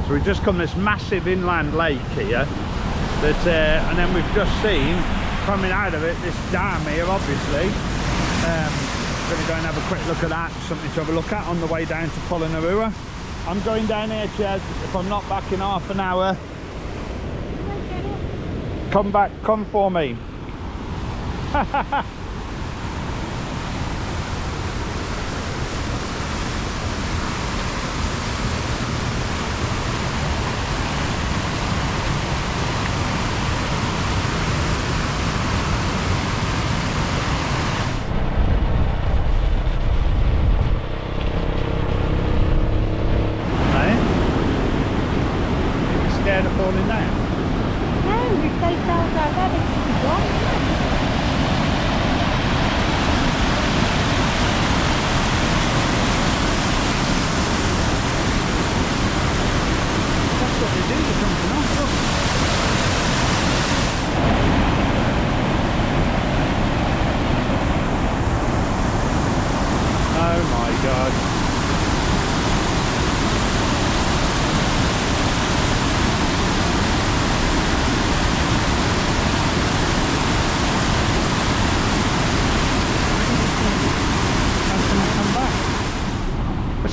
So we've just come this massive inland lake here, that, and then we've just seen coming out of it this dam here, obviously. We're going to go and have a quick look at that, something to have a look at on the way down to Polonnaruwa. I'm going down here, Ches, if I'm not back in half an hour. Come back, come for me.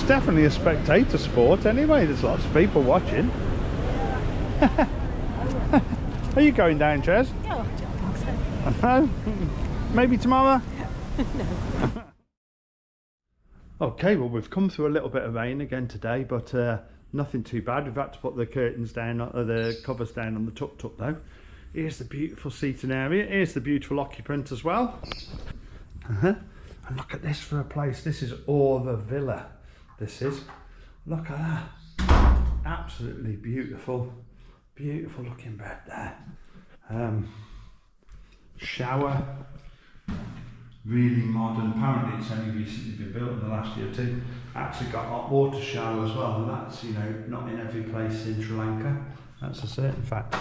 Definitely a spectator sport anyway, there's lots of people watching. Are you going down, Ches? No, I don't think so. Maybe tomorrow? No. Okay, well we've come through a little bit of rain again today, but nothing too bad. We've had to put the curtains down, the covers down on the tuk-tuk though. Here's the beautiful seating area, here's the beautiful occupant as well. And look at this for a place, this is Orva Villa. This is, look at that, absolutely beautiful, beautiful looking bed there. Shower, really modern. Apparently it's only recently been built in the last year or two. Actually got hot water shower as well, and that's, you know, not in every place in Sri Lanka. That's a certain fact.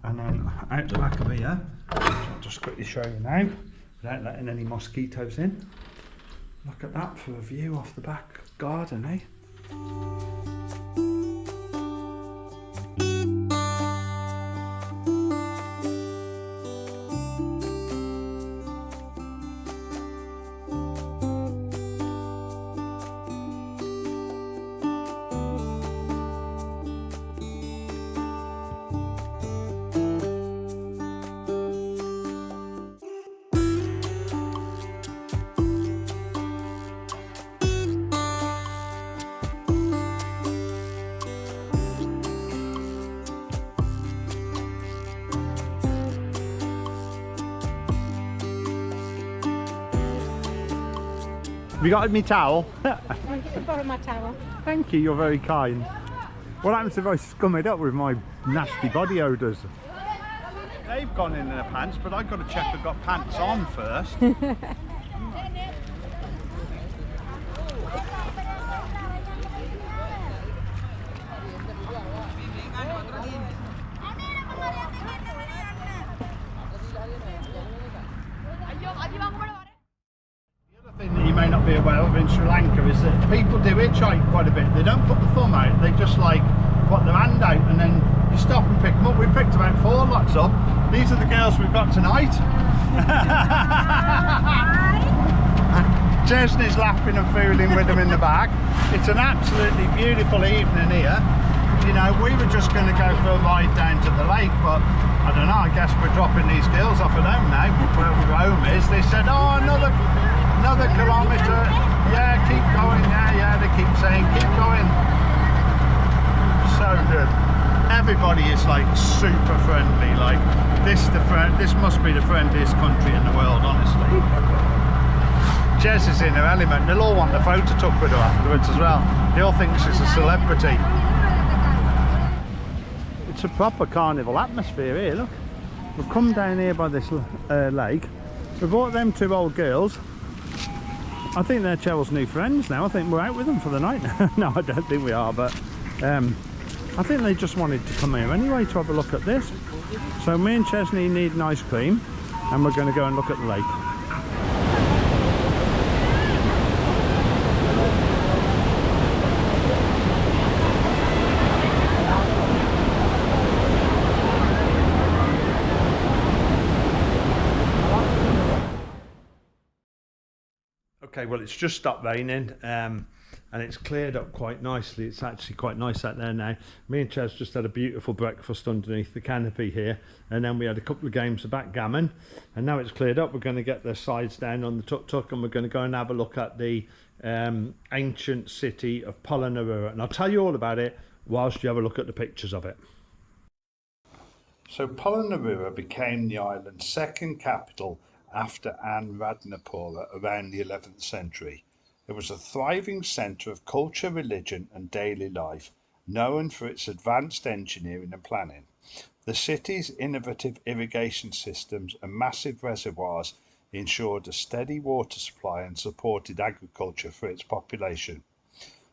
And then out the back of here, which I'll just quickly show you now, without letting any mosquitoes in. Look at that for a view off the back garden, eh? Have you got me towel? I can borrow my towel. Thank you, you're very kind. What happens if I scum it up with my nasty body odours? They've gone in their pants, but I've got to check I've got pants on first. Be aware of in Sri Lanka is that people do hitchhike quite a bit. They don't put the thumb out, they just like put their hand out and then you stop and pick them up. We picked about 4 lots up. These are the girls we've got tonight. Jesney's laughing and fooling with them in the back. It's an absolutely beautiful evening here. You know, we were just going to go for a ride down to the lake, but I don't know, I guess we're dropping these girls off at home now, where home is. They said, oh, another kilometre, yeah, keep going, yeah, they keep saying keep going. So good. Everybody is like super friendly, like this must be the friendliest country in the world, honestly. Jez is in her element. They'll all want the photo took with her afterwards as well. They all think she's a celebrity. It's a proper carnival atmosphere here, look. We've come down here by this lake. We brought them 2 old girls. I think they're Cheryl's new friends now. I think we're out with them for the night. No, I don't think we are, but I think they just wanted to come here anyway to have a look at this. So me and Chesney need an ice cream and we're going to go and look at the lake. Okay, well, it's just stopped raining, and it's cleared up quite nicely. It's actually quite nice out there now. Me and Ches just had a beautiful breakfast underneath the canopy here, and then we had a couple of games of backgammon, and now it's cleared up. We're going to get the sides down on the tuk-tuk, and we're going to go and have a look at the ancient city of Polonnaruwa, and I'll tell you all about it whilst you have a look at the pictures of it. So Polonnaruwa became the island's second capital after Anuradhapura around the 11th century. It was a thriving centre of culture, religion and daily life, known for its advanced engineering and planning. The city's innovative irrigation systems and massive reservoirs ensured a steady water supply and supported agriculture for its population.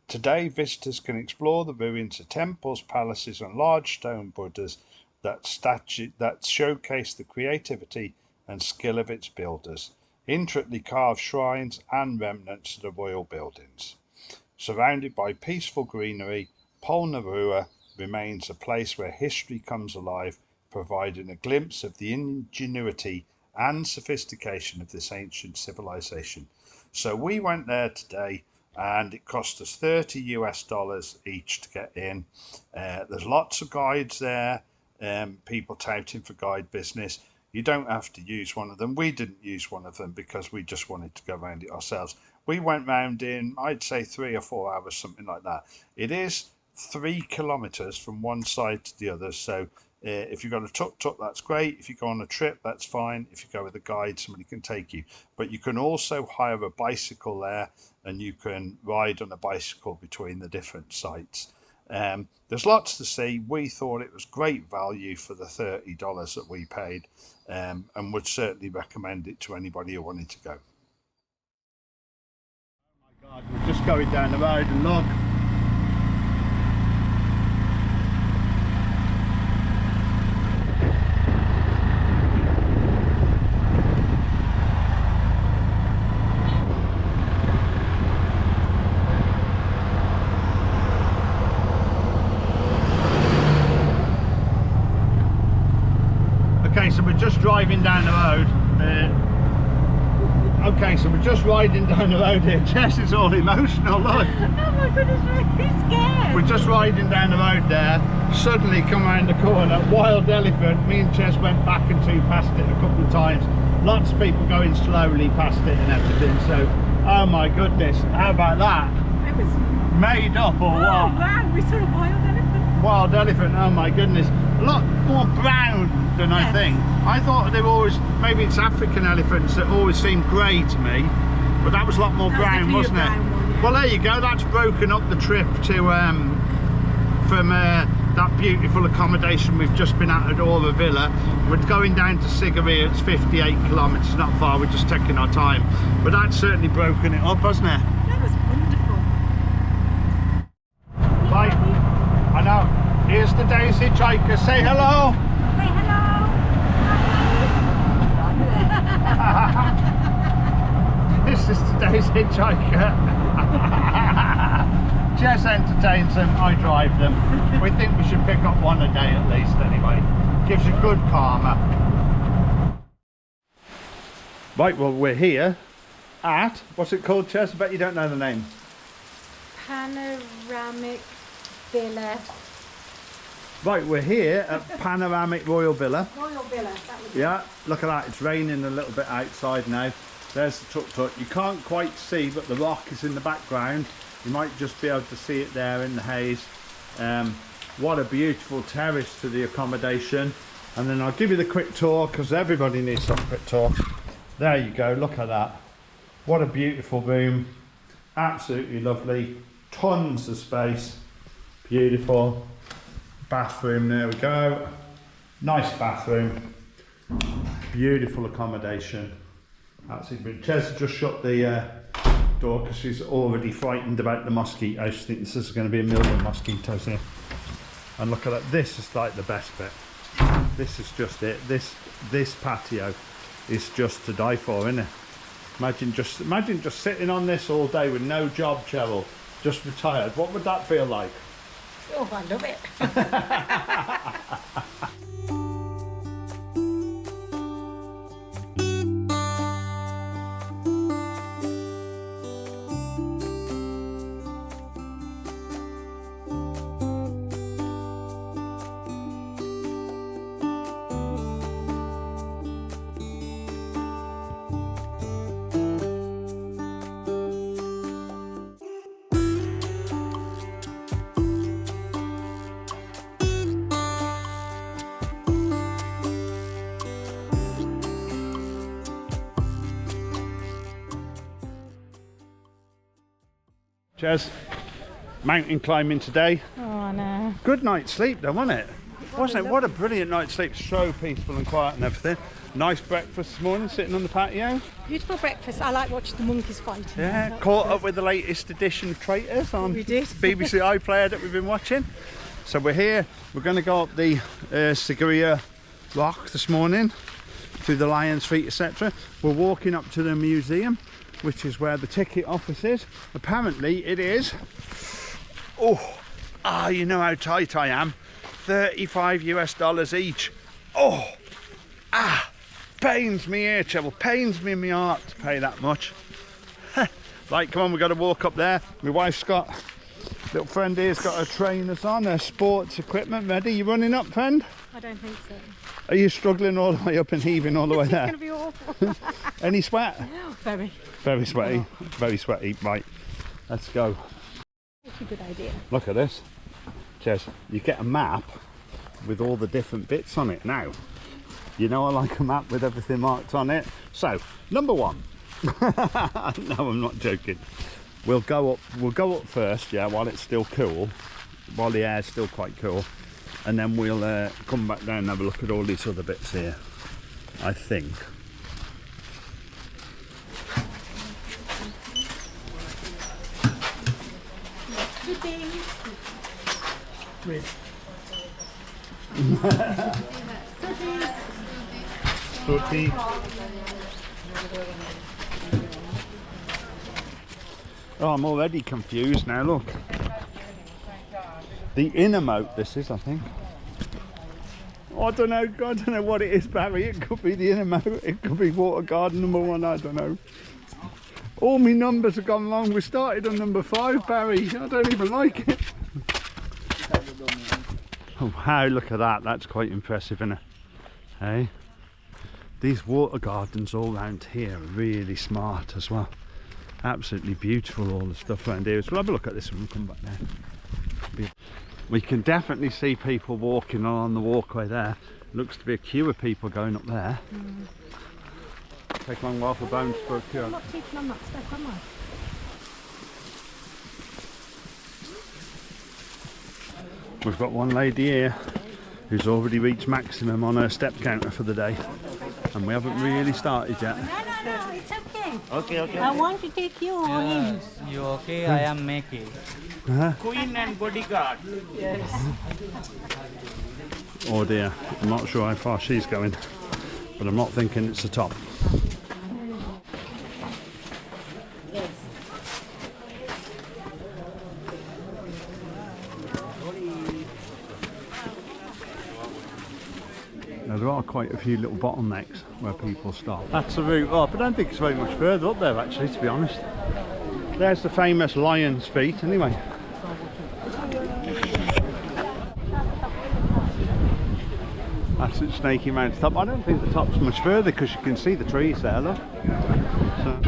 Today, visitors can explore the ruins of temples, palaces and large stone Buddhas that showcase the creativity and skill of its builders, intricately carved shrines and remnants of the royal buildings. Surrounded by peaceful greenery, Polonnaruwa remains a place where history comes alive, providing a glimpse of the ingenuity and sophistication of this ancient civilization. So we went there today, and it cost us $30 each to get in. There's lots of guides there, people touting for guide business. You don't have to use one of them. We didn't use one of them because we just wanted to go around it ourselves. We went round in, I'd say 3 or 4 hours, something like that. It is 3 kilometres from one side to the other. So if you've got a tuk-tuk, that's great. If you go on a trip, that's fine. If you go with a guide, somebody can take you. But you can also hire a bicycle there, and you can ride on a bicycle between the different sites. There's lots to see. We thought it was great value for the $30 that we paid, and would certainly recommend it to anybody who wanted to go. Oh my God, we're just going down the road and look. Okay, so we're just driving down the road. Okay, so we're just riding down the road here. Jess is all emotional, look. Oh my goodness, I'm really scared. We're just riding down the road there. Suddenly come around the corner, wild elephant. Me and Jess went back and past it a couple of times. Lots of people going slowly past it and everything. So, oh my goodness, how about that? It was Made up or what? Oh wow, we saw a wild elephant. Wild elephant, oh my goodness. A lot more brown than I think. I thought they were always, maybe it's African elephants that always seem grey to me, but that was a lot more brown, wasn't it? Yeah. Well, there you go, that's broken up the trip to from that beautiful accommodation we've just been at Ora Villa. We're going down to Sigirya. It's 58 kilometres, not far, we're just taking our time. But that's certainly broken it up, hasn't it? That was wonderful. Right, I know. Here's today's hitchhiker. Say hello. Say hello. This is today's hitchhiker. Jess entertains them, I drive them. We think we should pick up one a day at least anyway. Gives you good karma. Right, well we're here at, what's it called, Jess? I bet you don't know the name. Panoramic Villa. Right, we're here at Panoramic Royal Villa. Royal Villa, that was Yeah, look at that, it's raining a little bit outside now. There's the tuk-tuk. You can't quite see, but the rock is in the background. You might just be able to see it there in the haze. What a beautiful terrace to the accommodation. And then I'll give you the quick tour, because everybody needs a quick tour. There you go, look at that. What a beautiful room. Absolutely lovely. Tons of space. Beautiful. Bathroom, there we go. Nice bathroom. Beautiful accommodation. Absolutely. Ches just shut the door because she's already frightened about the mosquitoes. She thinks this is going to be a million mosquitoes here. And look at that. This is like the best bit. This is just it. This patio is just to die for, isn't it? Imagine just sitting on this all day with no job, Cheryl. Just retired. What would that feel like? Oh, I love it. Jez. Mountain climbing today. Oh no. Good night's sleep though, wasn't it? Wasn't it? What a brilliant night's sleep. So peaceful and quiet and everything. Nice breakfast this morning, sitting on the patio. Beautiful breakfast. I like watching the monkeys fight. Yeah, caught up with the latest edition of Traitors on We did. BBC iPlayer that we've been watching. So we're here. We're going to go up the Sigirya Rock this morning, through the Lion's Feet, etc. We're walking up to the museum, which is where the ticket office is. Apparently it is, you know how tight I am, $35 US each. Pains me ear trouble, pains me in my heart to pay that much. Right, come on, we've got to walk up there. My wife's got, little friend here's got her trainers on, her sports equipment ready. You running up, friend? I don't think so. Are you struggling all the way up and heaving all the way there? It's going to be awful. Any sweat? Very. Very sweaty, very sweaty. Right, let's go. That's a good idea. Look at this. Jez, you get a map with all the different bits on it now. You know I like a map with everything marked on it. So, number one. No, I'm not joking. We'll go up first, yeah, while it's still cool, while the air's still quite cool, and then we'll come back down and have a look at all these other bits here, I think. Fruity. Oh, I'm already confused now, look. The inner moat this is, I think. Oh, I don't know what it is, Barry. It could be the inner moat, it could be water garden number 1, I don't know. All my numbers have gone wrong. We started on number 5, Barry. I don't even like it. Oh wow, look at that. That's quite impressive, isn't it? Hey? These water gardens all around here are really smart as well. Absolutely beautiful, all the stuff around here. So we'll have a look at this when we come back down. We can definitely see people walking along the walkway there. Looks to be a queue of people going up there. Take a long while for bones for a queue. I'm not teaching on that stuff, am I? We've got one lady here who's already reached maximum on her step counter for the day, and we haven't really started yet. No, it's okay. Okay. I want to take you or him. You okay? I am making. Queen and bodyguard. Yes. Oh dear, I'm not sure how far she's going, but I'm not thinking it's the top. Now, there are quite a few little bottlenecks where people stop. That's the route up. I don't think it's very much further up there actually, to be honest. There's the famous Lion's Feet anyway. That's at Snaky Mountain top. I don't think the top's much further because you can see the trees there, look. So.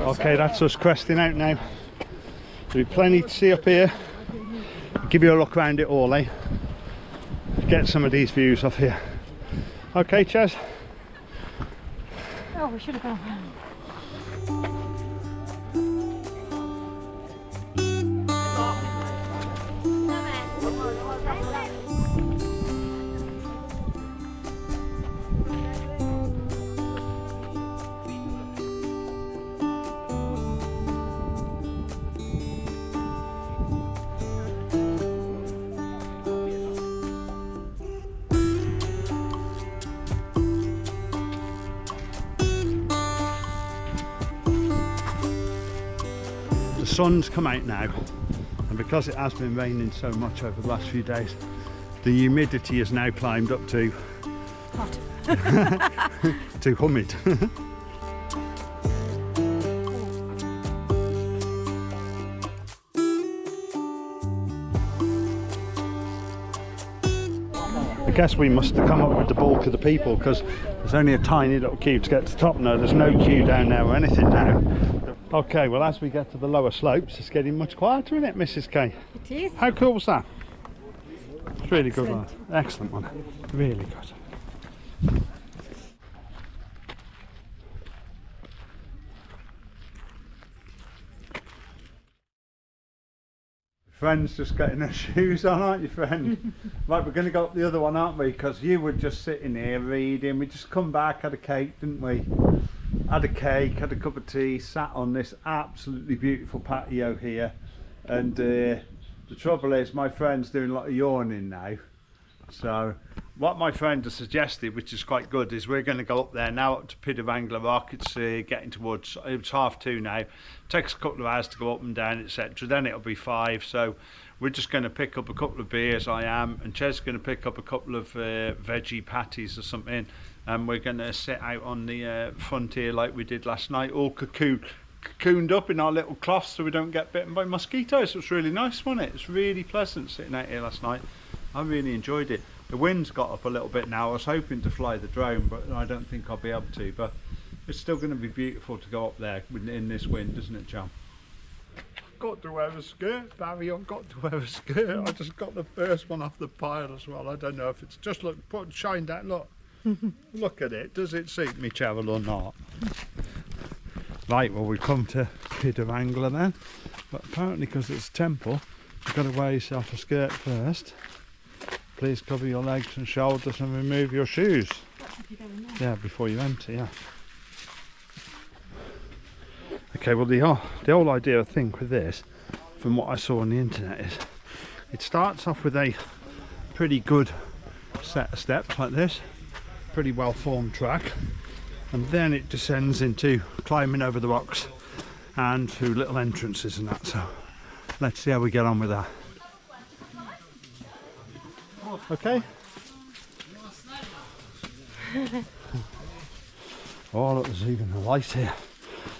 Okay, that's us cresting out now. There'll be plenty to see up here. Give you a look around it all, eh? Get some of these views off here. Okay, Chaz? Oh, we should have gone around. The sun's come out now, and because it has been raining so much over the last few days, the humidity has now climbed up to Hot. to humid. I guess we must have come up with the bulk of the people because there's only a tiny little queue to get to the top now. There's no queue down there or anything now. Okay, well, as we get to the lower slopes, it's getting much quieter, isn't it, Mrs. K? It is. How cool was that? It's really good one. Excellent. Excellent one. Really good. Friend's just getting her shoes on, aren't you, friend? Right, we're going to go up the other one, aren't we? Because you were just sitting here reading. We just come back, had a cake, didn't we? Had a cake, had a cup of tea, sat on this absolutely beautiful patio here. And the trouble is, my friend's doing a lot of yawning now. So what my friend has suggested, which is quite good, is we're going to go up there now, up to Pindurangla Rock. It's getting towards, it's 2:30 now. Takes a couple of hours to go up and down, etc. Then it'll be 5. So we're just going to pick up a couple of beers, I am, and Chez's going to pick up a couple of veggie patties or something, and we're going to sit out on the frontier like we did last night, all cocooned up in our little cloths so we don't get bitten by mosquitoes. It was really nice, wasn't it? It's really pleasant sitting out here last night. I really enjoyed it. The wind's got up a little bit now. I was hoping to fly the drone, but I don't think I'll be able to. But it's still going to be beautiful to go up there in this wind, isn't it, John? I've got to wear a skirt, Barry. I've got to wear a skirt. I just got the first one off the pile as well. I don't know if it's just shine that. Look, look at it. Does it suit me, Cheryl, or not? Right. Well, we come to Pidurangla then, but apparently because it's a temple, you've got to wear yourself a skirt first. Please cover your legs and shoulders and remove your shoes. Yeah, before you enter, yeah. Okay, well the whole idea, I think, with this, from what I saw on the internet, is it starts off with a pretty good set of steps like this, pretty well formed track, and then it descends into climbing over the rocks and through little entrances and that. So let's see how we get on with that. Okay. Oh, look, there's even a light here.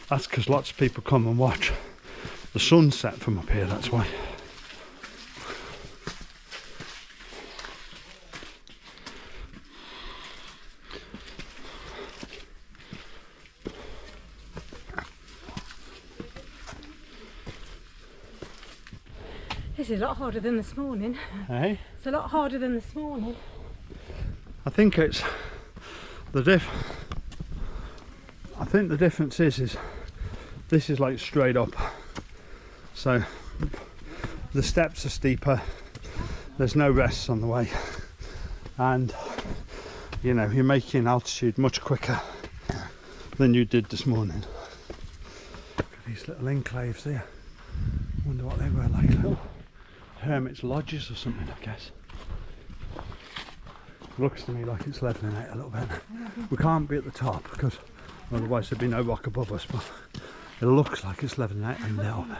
That's because lots of people come and watch the sunset from up here, that's why. This is a lot harder than this morning. Hey? It's a lot harder than this morning. I think it's the I think the difference is this is like straight up, so the steps are steeper, there's no rests on the way, and you know, you're making altitude much quicker than you did this morning. Look at these little enclaves here. I wonder what they were like, little hermits' lodges or something, I guess. It looks to me like it's levelling out a little bit. We can't be at the top because otherwise there'd be no rock above us, but it looks like it's levelling out a little bit.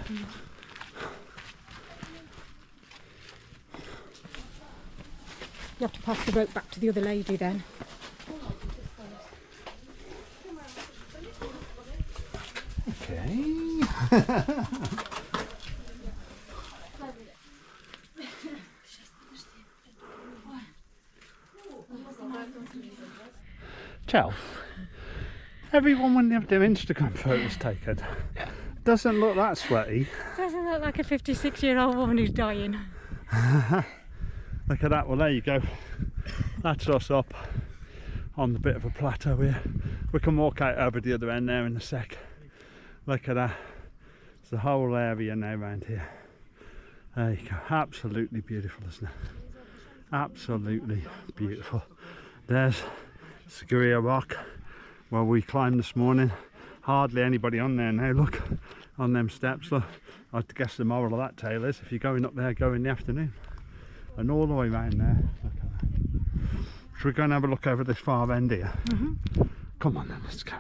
You have to pass the rope back to the other lady then. Okay. Chel, everyone when they have their Instagram photos taken doesn't look that sweaty. Doesn't look like a 56-year-old woman who's dying. Look at that. Well, there you go. That's us up on the bit of a plateau here. We can walk out over the other end there in a sec. Look at that. It's the whole area now around here. There you go. Absolutely beautiful, isn't it? Absolutely beautiful. There's Sigirya Rock where we climbed this morning. Hardly anybody on there now. Look on them steps. Look, I guess the moral of that tale is if you're going up there, go in the afternoon. And all the way around there. Look at that. Should we go and have a look over this far end here? Come on then, let's go.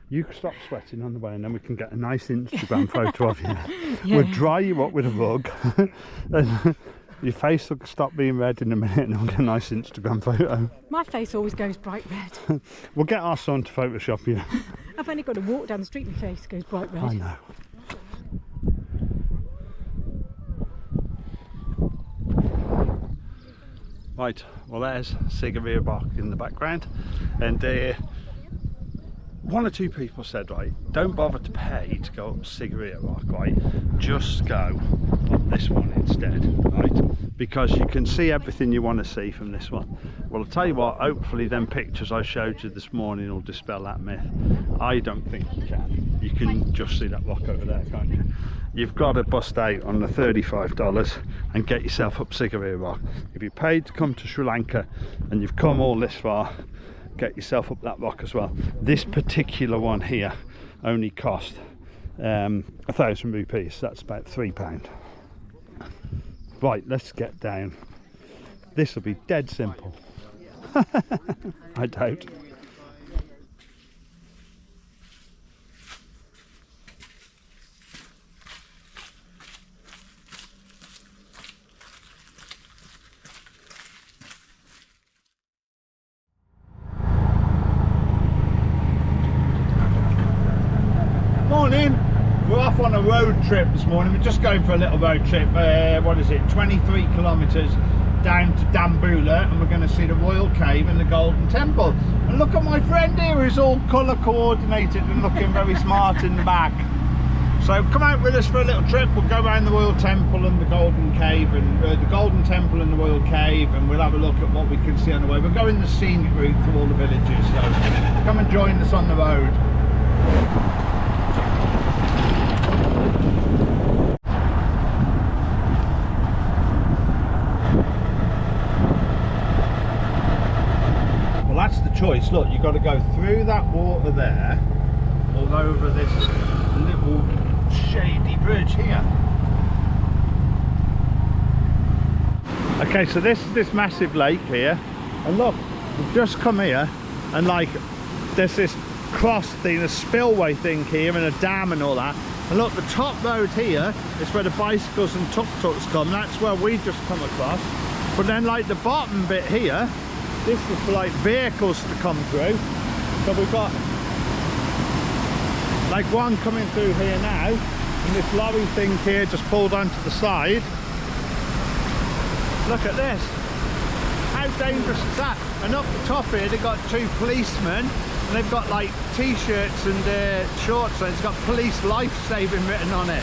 You stop sweating on the way and then we can get a nice Instagram photo of you. Yeah. We'll dry you up with a rug. And your face will stop being red in a minute and we'll get a nice Instagram photo. My face always goes bright red. We'll get our son to Photoshop you. I've only got to walk down the street and my face goes bright red. I know. Right, well there's Sigirya Rock in the background, and one or two people said, right, don't bother to pay to go up Sigirya Rock, right? Just go up this one instead, right? Because you can see everything you want to see from this one. Well, I'll tell you what, hopefully them pictures I showed you this morning will dispel that myth. I don't think you can. You can just see that rock over there, can't you? You've got to bust out on the $35 and get yourself up Sigirya Rock. If you paid to come to Sri Lanka and you've come all this far, get yourself up that rock as well. This particular one here only cost 1,000 rupees. That's about £3. Right, let's get down. This will be dead simple. I doubt. Morning. We're off on a road trip this morning. We're just going for a little road trip. What is it? 23 kilometres down to Dambula, and we're going to see the Royal Cave and the Golden Temple. And look at my friend here, who's all colour coordinated and looking very smart in the back. So come out with us for a little trip. We'll go around the Royal Temple and the Golden Cave, and the Golden Temple and the Royal Cave, and we'll have a look at what we can see on the way. We're going the scenic route through all the villages, so come and join us on the road. That's the choice. Look, you've got to go through that water there or over this little shady bridge here. Okay, so this is this massive lake here, and look, we've just come here and like there's this cross thing, a spillway thing here and a dam and all that, and look, the top road here is where the bicycles and tuk-tuks come. That's where we just come across. But then like the bottom bit here, this is for like vehicles to come through. So we've got like one coming through here now, and this lorry thing here just pulled onto the side. Look at this. How dangerous is that? And up the top here they've got two policemen, and they've got like t-shirts and shorts, and it's got police life-saving written on it.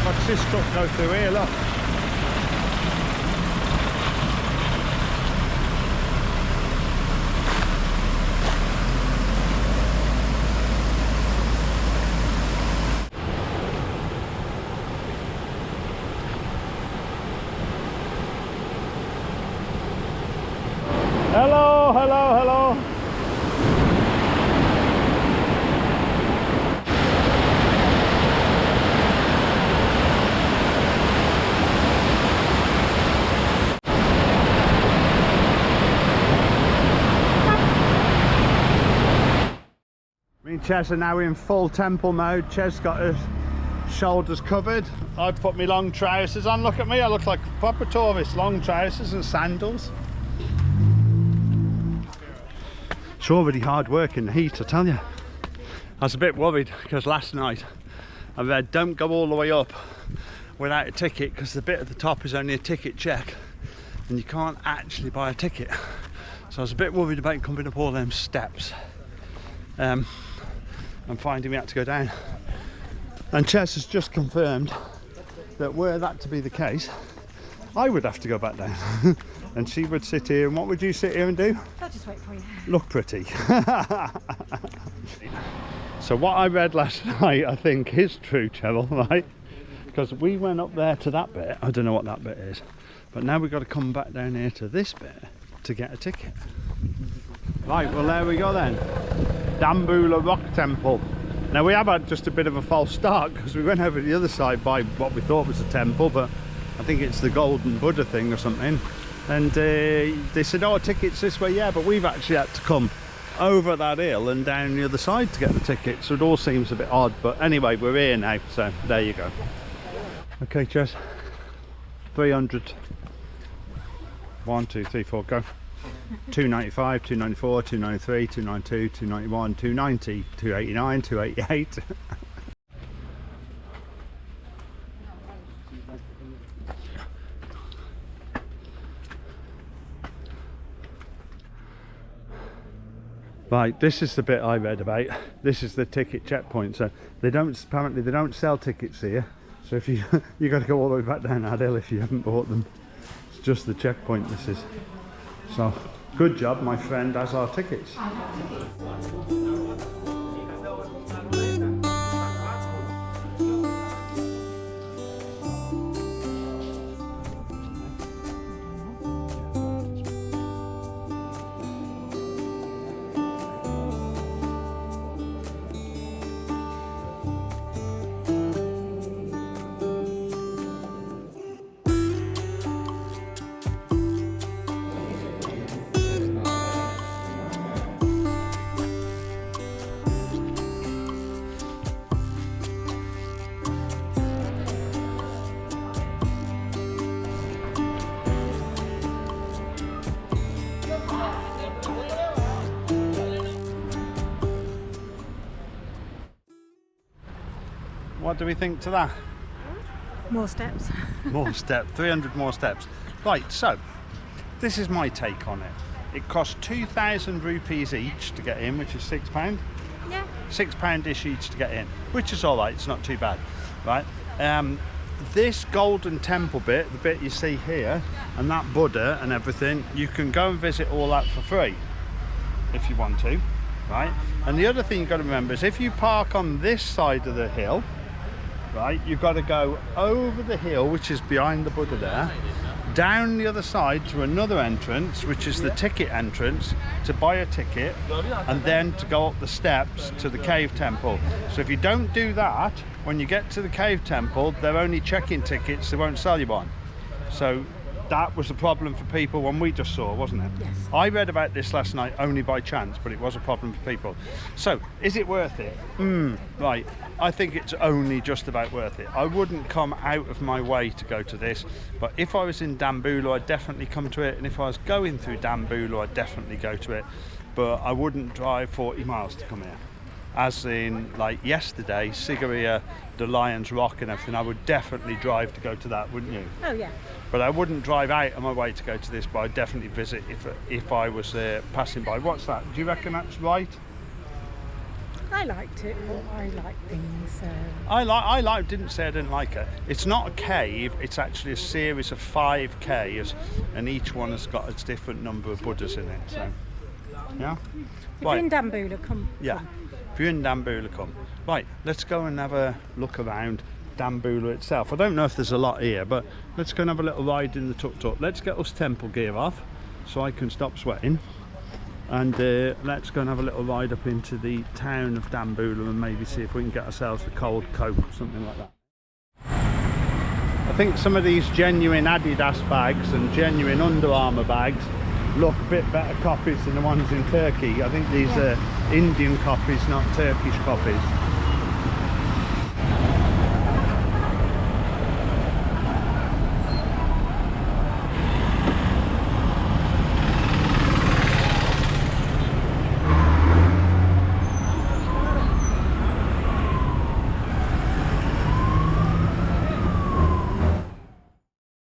Watch this truck go through here, look. Hello, hello, hello. Me and Ches are now in full temple mode. Ches got her shoulders covered. I've put my long trousers on. Look at me, I look like a proper tourist. Long trousers and sandals. It's already hard work in the heat, I tell you. I was a bit worried because last night I read don't go all the way up without a ticket, because the bit at the top is only a ticket check and you can't actually buy a ticket. So I was a bit worried about coming up all them steps and finding we had to go down. And Ches has just confirmed that were that to be the case, I would have to go back down. And she would sit here, and what would you sit here and do? I'll just wait for you. Look pretty. So what I read last night I think is true, Cheryl, right? Because we went up there to that bit, I don't know what that bit is, but now we've got to come back down here to this bit to get a ticket. Right, well there we go then. Dambula Rock Temple. Now we have had just a bit of a false start because we went over the other side by what we thought was a temple, but I think it's the golden Buddha thing or something. And they said, oh, tickets this way. Yeah, but we've actually had to come over that hill and down the other side to get the ticket, so it all seems a bit odd. But anyway, we're here now, so there you go. Okay, Jess, 300. 1, 2, 3, 4, go. 295, 294, 293, 292, 291, 290, 289, 288. Right, this is the bit I read about. This is the ticket checkpoint. So apparently they don't sell tickets here. So if you got to go all the way back down that hill if you haven't bought them. It's just the checkpoint this is. So good job, my friend has our tickets. What do we think to that? More steps. More steps, 300 more steps. Right, so this is my take on it. It costs 2,000 rupees each to get in, which is £6. Yeah. £6 each to get in, which is all right. It's not too bad, right? This golden temple bit, the bit you see here, and that Buddha and everything, you can go and visit all that for free if you want to, right? And the other thing you've got to remember is if you park on this side of the hill, right, you've got to go over the hill, which is behind the Buddha there, down the other side to another entrance, which is the ticket entrance, to buy a ticket, and then to go up the steps to the cave temple. So if you don't do that, when you get to the cave temple, they're only checking tickets, they won't sell you one. So that was a problem for people when we just saw, wasn't it? Yes. I read about this last night only by chance, but it was a problem for people. So, is it worth it? Right, I think it's only just about worth it. I wouldn't come out of my way to go to this, but if I was in Dambula, I'd definitely come to it, and if I was going through Dambula, I'd definitely go to it, but I wouldn't drive 40 miles to come here. As in, like yesterday, Sigirya, the Lion's Rock and everything, I would definitely drive to go to that, wouldn't you? Oh yeah. But I wouldn't drive out of my way to go to this, but I'd definitely visit if I was passing by. What's that? Do you reckon that's right? I liked it, but I like things. Didn't say I didn't like it. It's not a cave, it's actually a series of 5 caves, and each one has got a different number of Buddhas in it. So, yeah? If you're in Dambula, come. Yeah. Come. If you're in Dambula, come. Right, let's go and have a look around Dambula itself. I don't know if there's a lot here, but let's go and have a little ride in the tuk-tuk. Let's get us temple gear off so I can stop sweating, and let's go and have a little ride up into the town of Dambula and maybe see if we can get ourselves a cold Coke or something like that. I think some of these genuine Adidas bags and genuine Under Armour bags look a bit better copies than the ones in Turkey. I think these are Indian copies, not Turkish copies.